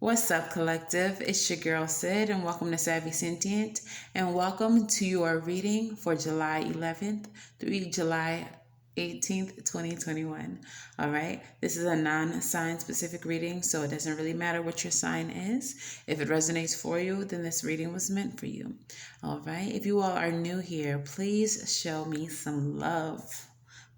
What's up, collective? It's your girl Sid, and welcome to Savy, Sentient, and welcome to your reading for July 11th through July 18th, 2021. All right, this is a non-sign specific reading, so it doesn't really matter what your sign is. If it resonates for you, then this reading was meant for you. All right, if you all are new here, please show me some love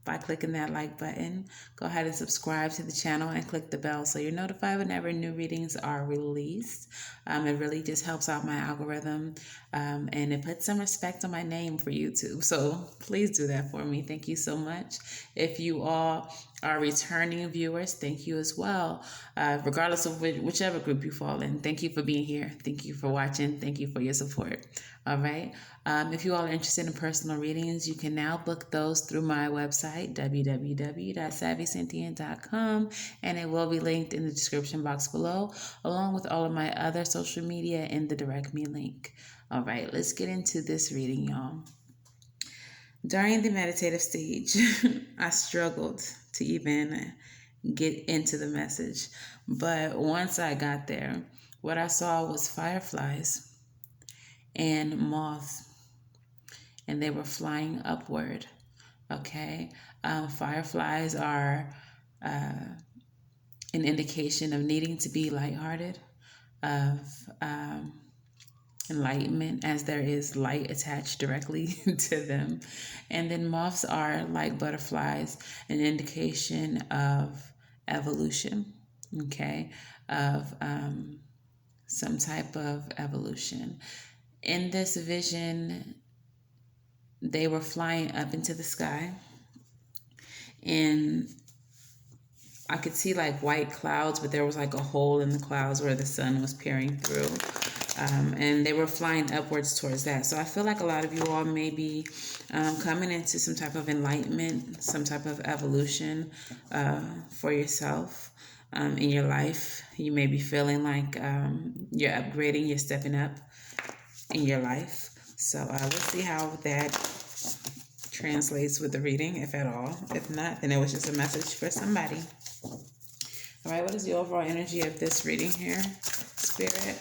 by clicking that like button. Go ahead and subscribe to the channel and click the bell so you're notified whenever new readings are released. It really just helps out my algorithm, and it puts some respect on my name for YouTube. So please do that for me. Thank you so much. If you all are returning viewers, thank you as well. Regardless of whichever group you fall in, thank you for being here. Thank you for watching. Thank you for your support. All right. If you all are interested in personal readings, you can now book those through my website, www.savvysentient.com, and it will be linked in the description box below, along with all of my other social media in the direct me link. All right, let's get into this reading, y'all. During the meditative stage, I struggled to even get into the message, but once I got there, what I saw was fireflies and moths, and they were flying upward. Okay, fireflies are an indication of needing to be lighthearted, of enlightenment, as there is light attached directly to them. And then moths are like butterflies, an indication of evolution, okay, of some type of evolution. In this vision, they were flying up into the sky, and I could see like white clouds, but there was like a hole in the clouds where the sun was peering through. And they were flying upwards towards that. So I feel like a lot of you all may be coming into some type of enlightenment, some type of evolution for yourself in your life. You may be feeling like you're upgrading, you're stepping up in your life. So let's see how that translates with the reading, if at all. If not, then it was just a message for somebody. All right, what is the overall energy of this reading here, Spirit?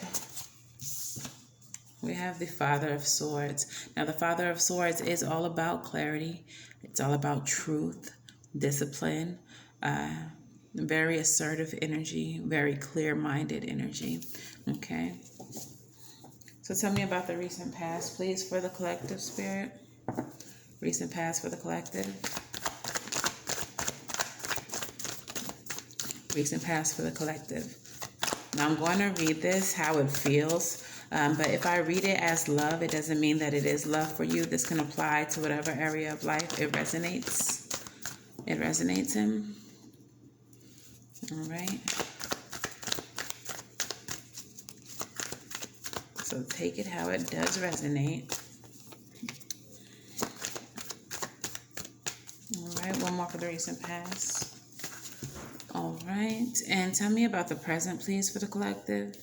We have the Father of Swords. Now, the Father of Swords is all about clarity. It's all about truth, discipline, very assertive energy, very clear-minded energy. Okay. So tell me about the recent past, please, for the collective, Spirit. Recent past for the collective. Recent past for the collective. Now I'm going to read this how it feels. But if I read it as love, it doesn't mean that it is love for you. This can apply to whatever area of life it resonates. It resonates in. All right. So take it how it does resonate. All right, one more for the recent past. All right, and tell me about the present, please, for the collective.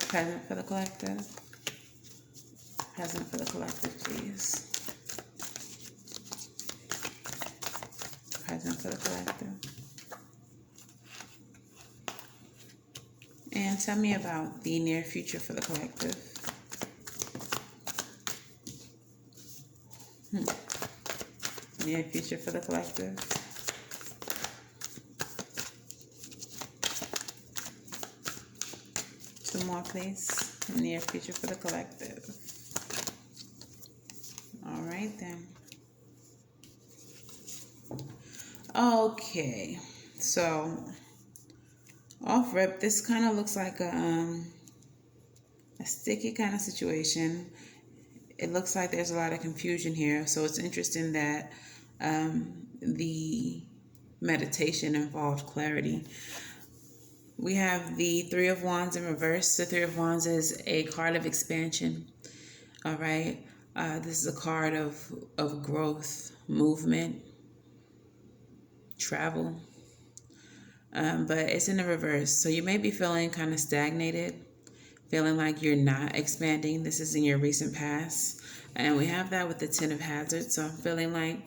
Present for the collective. Present for the collective, please. Present for the collective. And tell me about the near future for the collective. Near future for the collective. Two more, please. Near future for the collective. All right, then. Okay, so off rip, this kind of looks like a sticky kind of situation. It looks like there's a lot of confusion here, so it's interesting that the meditation involved clarity. We have the Three of Wands in reverse. The Three of Wands is a card of expansion. All right, this is a card of growth, movement, travel. But it's in the reverse, so you may be feeling kind of stagnated, feeling like you're not expanding. This is in your recent past, and we have that with the Ten of Hazards. So I'm feeling like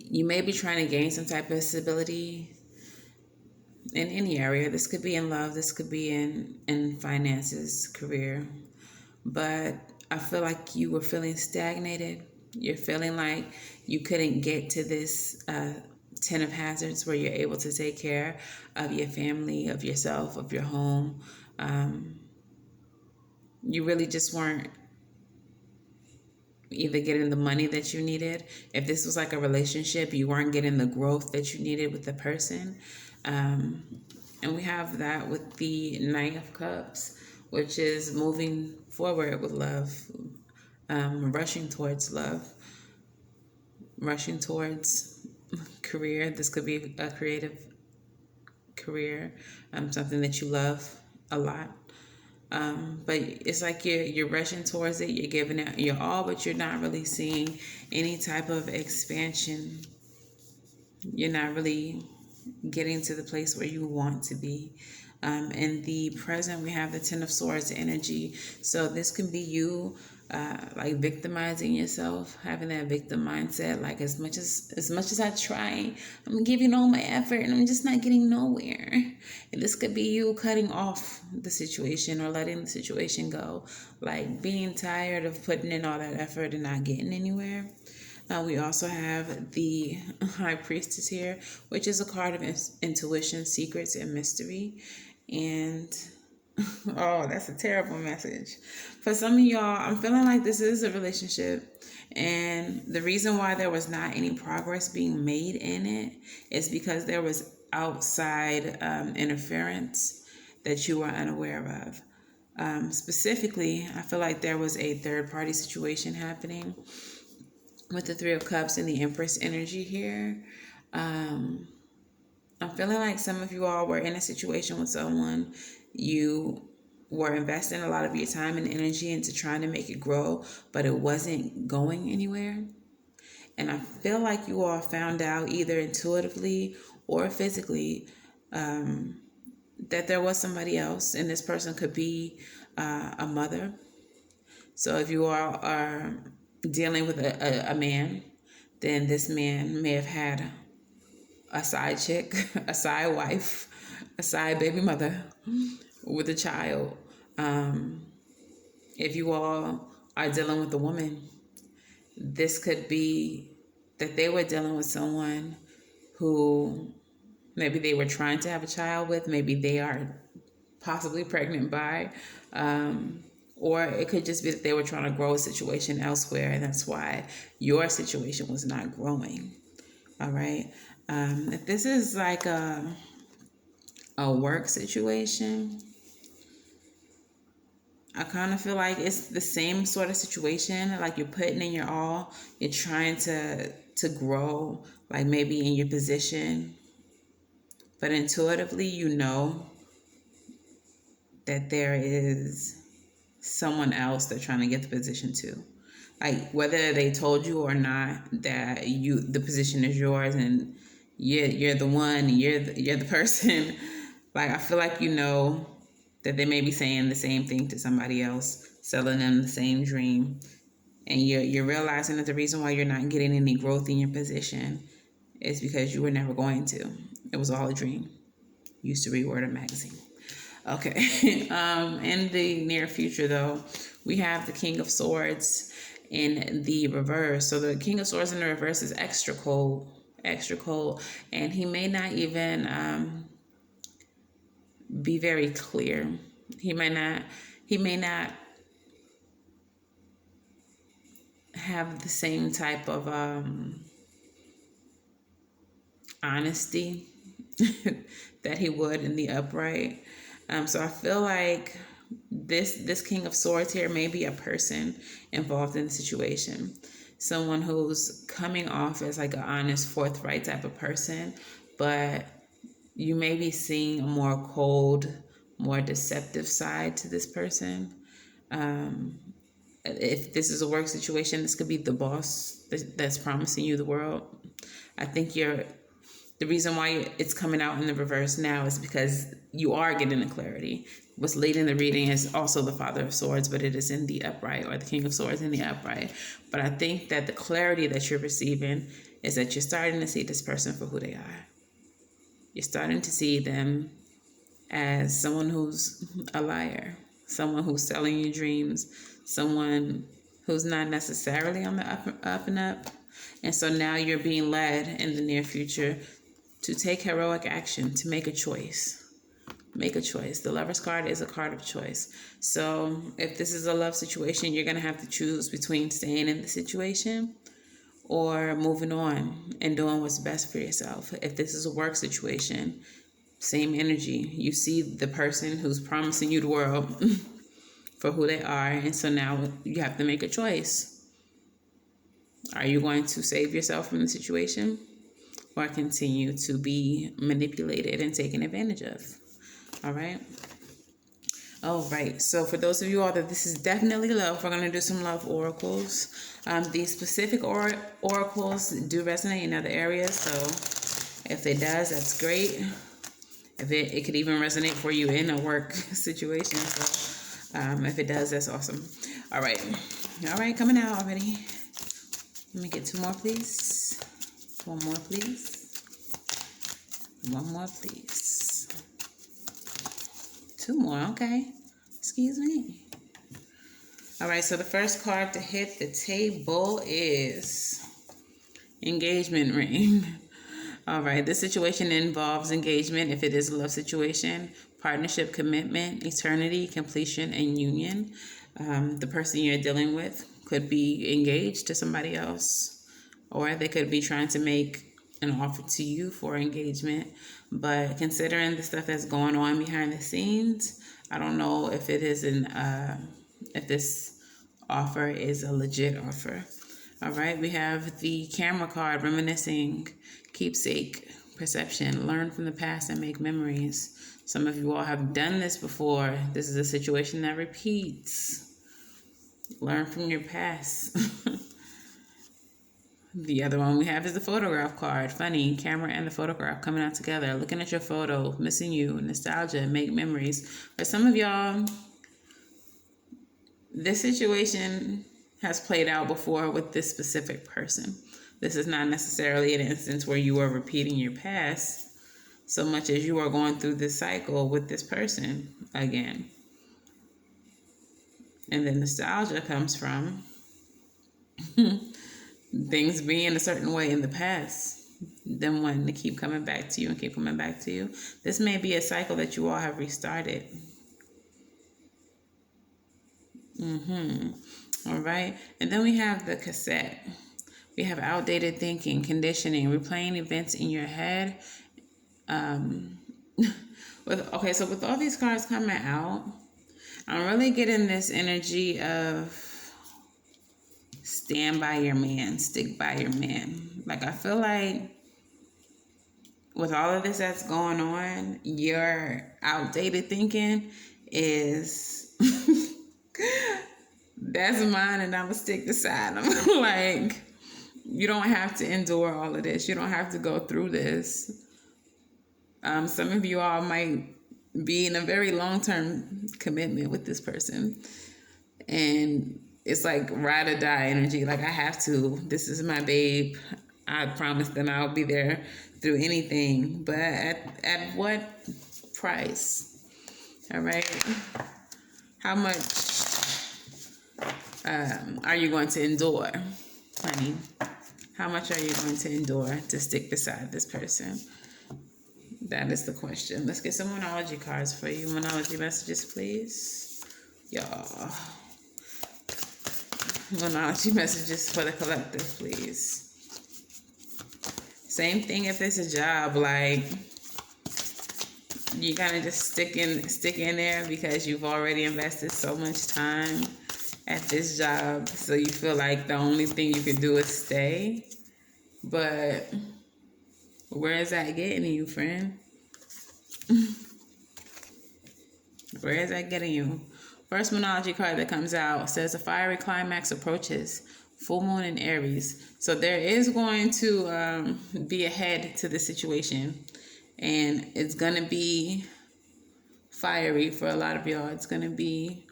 You may be trying to gain some type of stability in any area. This could be in love, this could be in finances, career. But I feel like you were feeling stagnated. You're feeling like you couldn't get to this 10 of hazards where you're able to take care of your family, of yourself, of your home. You really just weren't either getting the money that you needed. If this was like a relationship, you weren't getting the growth that you needed with the person. And we have that with the Knight of Cups, which is moving forward with love, rushing towards love, rushing towards career. This could be a creative career, something that you love a lot. But it's like you're rushing towards it, you're giving it your all, but you're not really seeing any type of expansion. You're not really getting to the place where you want to be. In the present, we have the Ten of Swords energy. So this can be you like victimizing yourself, having that victim mindset. Like as much as I try, I'm giving all my effort and I'm just not getting nowhere. And this could be you cutting off the situation or letting the situation go, like being tired of putting in all that effort and not getting anywhere. We also have the High Priestess here, which is a card of intuition, secrets, and mystery. And oh, that's a terrible message. For some of y'all, I'm feeling like this is a relationship. And the reason why there was not any progress being made in it is because there was outside interference that you were unaware of. Specifically, I feel like there was a third party situation happening with the Three of Cups and the Empress energy here. I'm feeling like some of you all were in a situation with someone. You were investing a lot of your time and energy into trying to make it grow, but it wasn't going anywhere. And I feel like you all found out either intuitively or physically that there was somebody else, and this person could be a mother. So if you all are dealing with a man, then this man may have had a side chick, a side wife, a side baby mother with a child. If you all are dealing with a woman, this could be that they were dealing with someone who maybe they were trying to have a child with, maybe they are possibly pregnant by, or it could just be that they were trying to grow a situation elsewhere, and that's why your situation was not growing. All right. If this is like a work situation, I kind of feel like it's the same sort of situation. Like you're putting in your all, you're trying to grow, like maybe in your position, but intuitively you know that there is someone else they're trying to get the position to. Like whether they told you or not that the position is yours and you're the one, you're the person. Like I feel like you know that they may be saying the same thing to somebody else, selling them the same dream, and you're realizing that the reason why you're not getting any growth in your position is because you were never going to. It was all a dream. Used to read Word of Magazine. Okay. In the near future, though, we have the King of Swords in the reverse. So the King of Swords in the reverse is extra cold, and he may not even be very clear. He may not have the same type of honesty that he would in the upright. So I feel like this King of Swords here may be a person involved in the situation. Someone who's coming off as like an honest, forthright type of person, but you may be seeing a more cold, more deceptive side to this person. If this is a work situation, this could be the boss that's promising you the world. I think the reason why it's coming out in the reverse now is because you are getting the clarity what's leading the reading is also the Father of Swords, but it is in the upright, or the King of Swords in the upright. But I think that the clarity that you're receiving is that you're starting to see this person for who they are. You're starting to see them as someone who's a liar, someone who's selling you dreams, someone who's not necessarily on the up and up. And so now you're being led in the near future to take heroic action, to make a choice. Make a choice. The Lover's card is a card of choice. So if this is a love situation, you're going to have to choose between staying in the situation or moving on and doing what's best for yourself. If this is a work situation, same energy. You see the person who's promising you the world for who they are, and so now you have to make a choice. Are you going to save yourself from the situation or continue to be manipulated and taken advantage of? All right. All right. So for those of you all that this is definitely love, we're going to do some love oracles. These specific oracles do resonate in other areas. So if it does, that's great. If it could even resonate for you in a work situation. So if it does, that's awesome. All right. All right. Coming out already. Let me get two more, please. One more, please. One more, please. Two more. Okay. Excuse me. All right. So the first card to hit the table is engagement ring. All right. This situation involves engagement if it is a love situation, partnership, commitment, eternity, completion, and union. The person you're dealing with could be engaged to somebody else, or they could be trying to make an offer to you for engagement. But considering the stuff that's going on behind the scenes, I don't know if it is if this offer is a legit offer. All right, we have the camera card, reminiscing, keepsake, perception, learn from the past and make memories. Some of you all have done this before. This is a situation that repeats. Learn from your past. The other one we have is the photograph card. Funny, camera and the photograph coming out together. Looking at your photo, missing you, nostalgia, make memories. For some of y'all, this situation has played out before with this specific person. This is not necessarily an instance where you are repeating your past so much as you are going through this cycle with this person again. And then nostalgia comes from things being a certain way in the past, them wanting to keep coming back to you and keep coming back to you. This may be a cycle that you all have restarted. All right. And then we have the cassette. We have outdated thinking, conditioning, replaying events in your head. So with all these cards coming out, I'm really getting this energy of stand by your man, stick by your man. Like, I feel like with all of this that's going on, your outdated thinking is that's mine and I'm gonna stick beside him. Like, you don't have to endure all of this. You don't have to go through this. Some of you all might be in a very long-term commitment with this person, and it's like ride or die energy. Like, I have to. This is my babe. I promise them I'll be there through anything. But at what price? All right. How much are you going to endure, honey? How much are you going to endure to stick beside this person? That is the question. Let's get some Monology cards for you. Monology messages, please. Y'all. Monology messages for the collective, please. Same thing if it's a job. Like, you gotta just stick in there because you've already invested so much time at this job. So you feel like the only thing you can do is stay. But where is that getting you, friend? Where is that getting you? First Monology card that comes out says a fiery climax approaches. Full moon in Aries. So there is going to be a head to the situation. And it's going to be fiery for a lot of y'all. It's going to be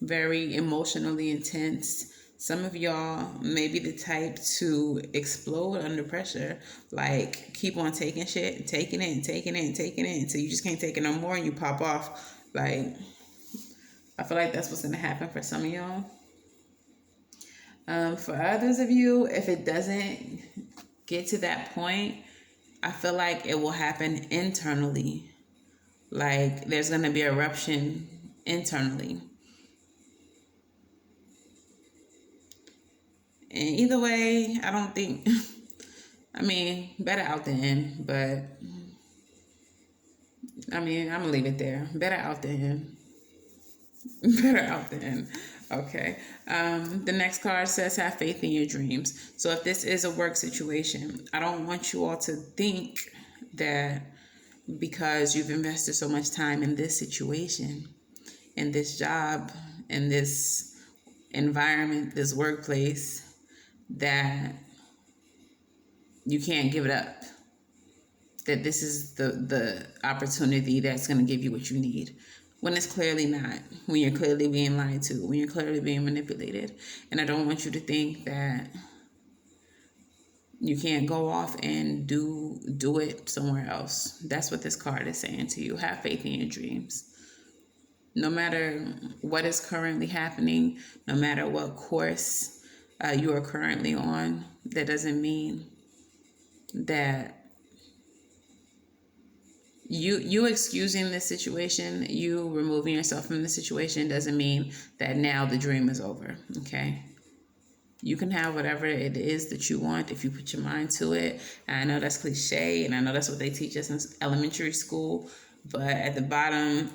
very emotionally intense. Some of y'all may be the type to explode under pressure. Like, keep on taking shit and taking it and taking it and taking it until you just can't take it no more and you pop off. Like, I feel like that's what's going to happen for some of y'all. For others of you, if it doesn't get to that point, I feel like it will happen internally. Like, there's going to be eruption internally. And either way, I don't think, I mean, better out than in, but I mean, I'm going to leave it there. Better out than in. Better out than in. Okay. The next card says, have faith in your dreams. So if this is a work situation, I don't want you all to think that because you've invested so much time in this situation, in this job, in this environment, this workplace, that you can't give it up. That this is the opportunity that's going to give you what you need. When it's clearly not. When you're clearly being lied to. When you're clearly being manipulated. And I don't want you to think that you can't go off and do it somewhere else. That's what this card is saying to you. Have faith in your dreams. No matter what is currently happening, no matter what course you are currently on, that doesn't mean that you excusing this situation, you removing yourself from the situation doesn't mean that now the dream is over, okay? You can have whatever it is that you want if you put your mind to it. And I know that's cliche, and I know that's what they teach us in elementary school, but at the bottom,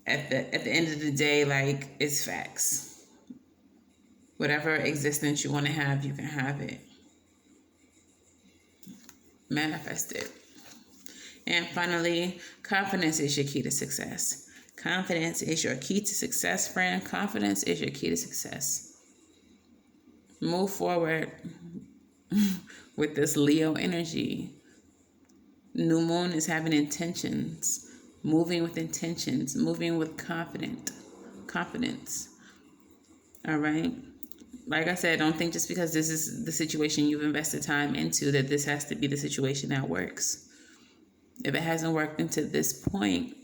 at the end of the day, like, it's facts. Whatever existence you want to have, you can have it. Manifest it. And finally, confidence is your key to success. Confidence is your key to success, friend. Confidence is your key to success. Move forward with this Leo energy. New moon is having intentions. Moving with intentions. Moving with confidence. All right? Like I said, don't think just because this is the situation you've invested time into that this has to be the situation that works. If it hasn't worked into this point,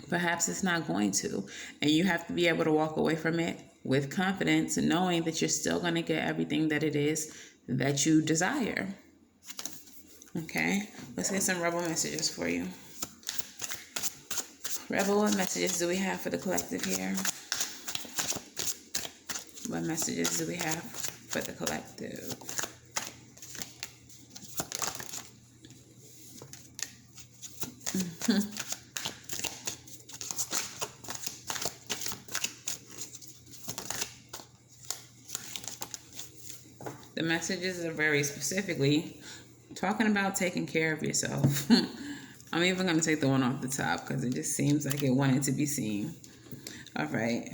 perhaps it's not going to. And you have to be able to walk away from it with confidence, knowing that you're still going to get everything that it is that you desire. Okay? Let's get some rebel messages for you. Rebel, what messages do we have for the collective here? What messages do we have for the collective? The messages are very specifically talking about taking care of yourself. I'm even going to take the one off the top because it just seems like it wanted to be seen. All right.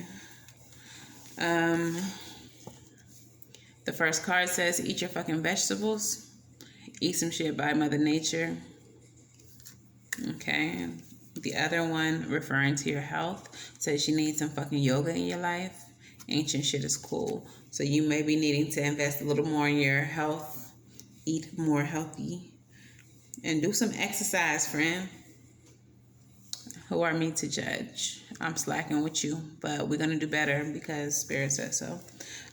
The first card says, eat your fucking vegetables. Eat some shit by Mother Nature. Okay. The other one, referring to your health, says you need some fucking yoga in your life. Ancient shit is cool. So you may be needing to invest a little more in your health. Eat more healthy. And do some exercise, friend. Who are me to judge? I'm slacking with you, but we're going to do better because Spirit says so.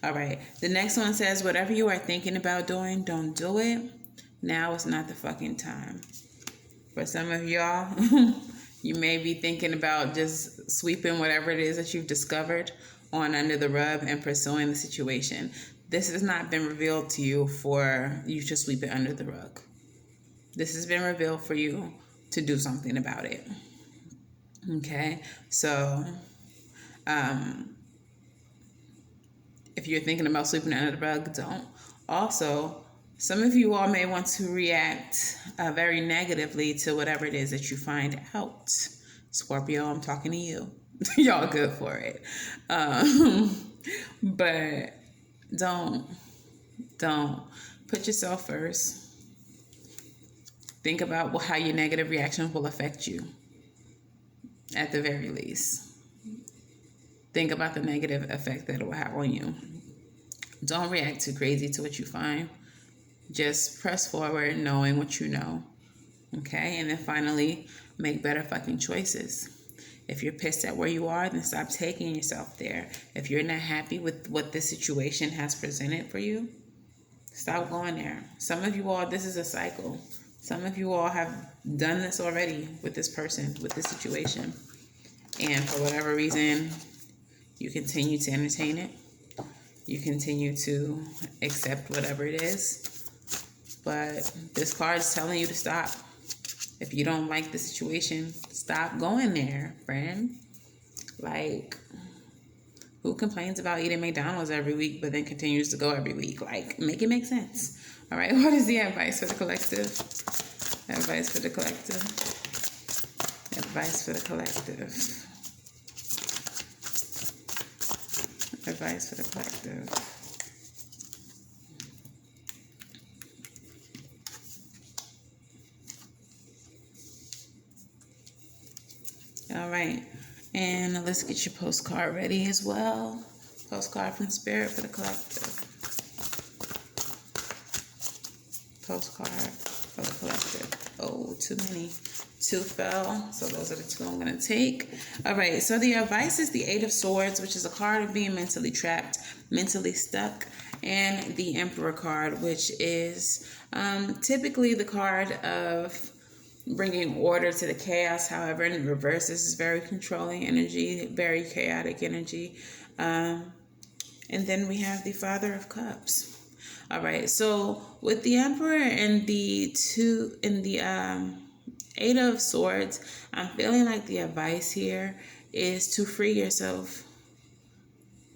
All right. The next one says, whatever you are thinking about doing, don't do it. Now is not the fucking time. For some of y'all, you may be thinking about just sweeping whatever it is that you've discovered on under the rug and pursuing the situation. This has not been revealed to you for you to sweep it under the rug. This has been revealed for you to do something about it. Okay? So, if you're thinking about sweeping it under the rug, don't. Also, some of you all may want to react very negatively to whatever it is that you find out. Scorpio, I'm talking to you. Y'all good for it. But don't put yourself first. Think about how your negative reactions will affect you. at the very least. Think about the negative effect that it will have on you. Don't react too crazy to what you find. Just press forward knowing what you know. Okay? And then finally, make better fucking choices. If you're pissed at where you are, then stop taking yourself there. If you're not happy with what this situation has presented for you, stop going there. Some of you all, this is a cycle. Some of you all have done this already with this person, with this situation. And for whatever reason, you continue to entertain it. You continue to accept whatever it is. But this card is telling you to stop. If you don't like the situation, stop going there, friend. Like, who complains about eating McDonald's every week but then continues to go every week? Like, make it make sense. All right, what is the advice for the collective? Advice for the collective. Advice for the collective. Advice for the collective. All right, and let's get your postcard ready as well. Postcard from Spirit for the collective. Postcard for the collective. Oh, too many. 2 fell, so those are the 2 I'm going to take. All right, so the advice is the 8 of Swords, which is a card of being mentally trapped, mentally stuck, and the Emperor card, which is typically the card of bringing order to the chaos. However, in reverse, this is very controlling energy, very chaotic energy. And then we have the Father of Cups. All right, so with the Emperor and the 8 of Swords, I'm feeling like the advice here is to free yourself.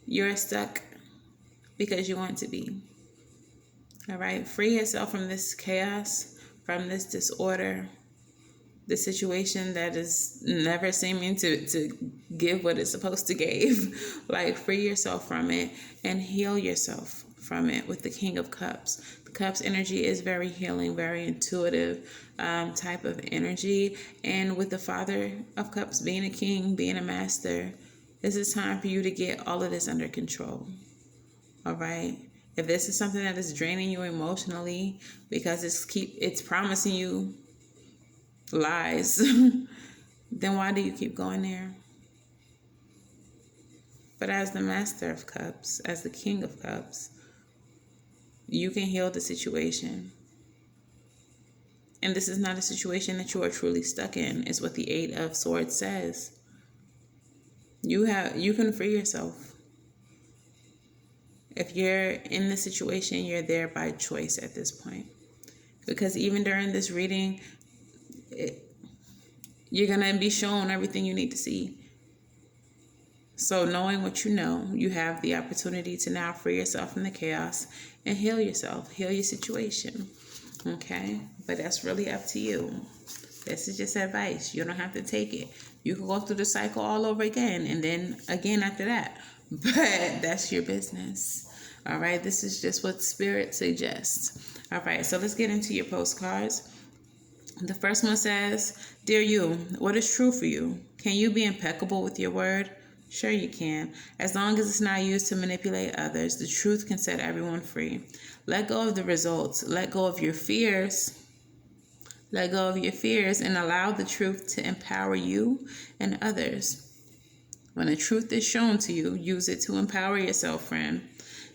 You're stuck because you want to be. All right, free yourself from this chaos, from this disorder, the situation that is never seeming to give what it's supposed to give. Like, free yourself from it and heal yourself from it with the King of Cups. The Cups energy is very healing, very intuitive type of energy. And with the Father of Cups being a king, being a master, this is time for you to get all of this under control. All right? If this is something that is draining you emotionally because it's promising you lies, then why do you keep going there? But as the Master of Cups, as the King of Cups, you can heal the situation. And this is not a situation that you are truly stuck in, is what the 8 of Swords says. You can free yourself. If you're in the situation, you're there by choice at this point. Because even during this reading, you're going to be shown everything you need to see. So knowing what you know, you have the opportunity to now free yourself from the chaos and heal yourself, heal your situation. Okay? But that's really up to you. This is just advice. You don't have to take it. You can go through the cycle all over again and then again after that. But that's your business. All right? This is just what Spirit suggests. All right, so let's get into your postcards. The first one says, Dear you, what is true for you? Can you be impeccable with your word? Sure you can. As long as it's not used to manipulate others, the truth can set everyone free. Let go of the results. Let go of your fears. Let go of your fears and allow the truth to empower you and others. When the truth is shown to you, use it to empower yourself, friend.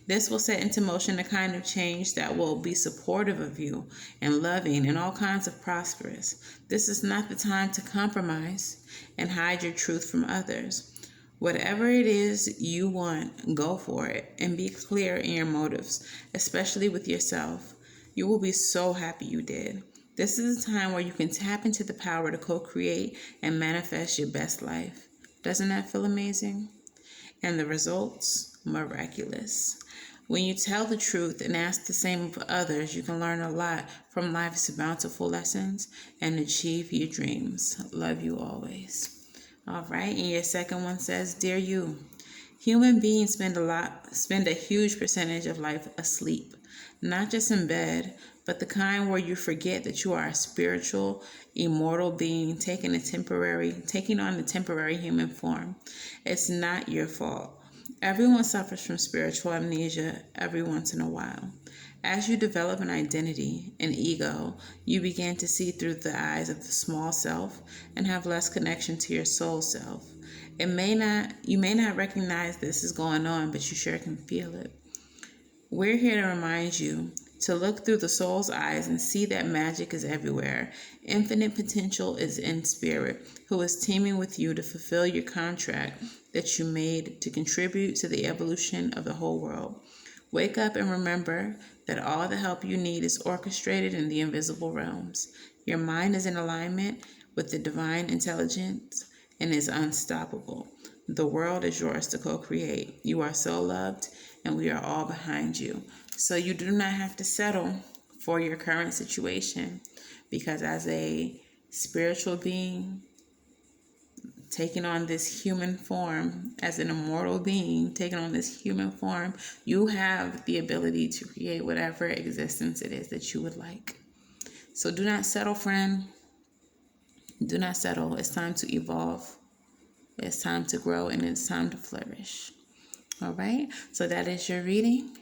This will set into motion a kind of change that will be supportive of you and loving and all kinds of prosperous. This is not the time to compromise and hide your truth from others. Whatever it is you want, go for it and be clear in your motives, especially with yourself. You will be so happy you did. This is a time where you can tap into the power to co-create and manifest your best life. Doesn't that feel amazing? And the results, miraculous. When you tell the truth and ask the same of others, you can learn a lot from life's bountiful lessons and achieve your dreams. Love you always. All right, and your second one says, Dear you, human beings spend a huge percentage of life asleep, not just in bed, but the kind where you forget that you are a spiritual, immortal being taking on a temporary human form. It's not your fault. Everyone suffers from spiritual amnesia every once in a while. As you develop an identity, an ego, you begin to see through the eyes of the small self and have less connection to your soul self. You may not recognize this is going on, but you sure can feel it. We're here to remind you to look through the soul's eyes and see that magic is everywhere. Infinite potential is in spirit, who is teaming with you to fulfill your contract that you made to contribute to the evolution of the whole world. Wake up and remember that all the help you need is orchestrated in the invisible realms. Your mind is in alignment with the divine intelligence and is unstoppable. The world is yours to co-create. You are so loved, and we are all behind you. So you do not have to settle for your current situation, because as a spiritual being, taking on this human form, as an immortal being, taking on this human form, you have the ability to create whatever existence it is that you would like. So do not settle, friend. Do not settle. It's time to evolve. It's time to grow, and it's time to flourish. All right? So that is your reading.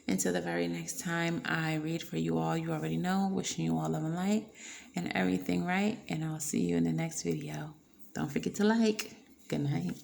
Until the very next time I read for you all, you already know, wishing you all love and light and everything right. And I'll see you in the next video. Don't forget to like. Good night.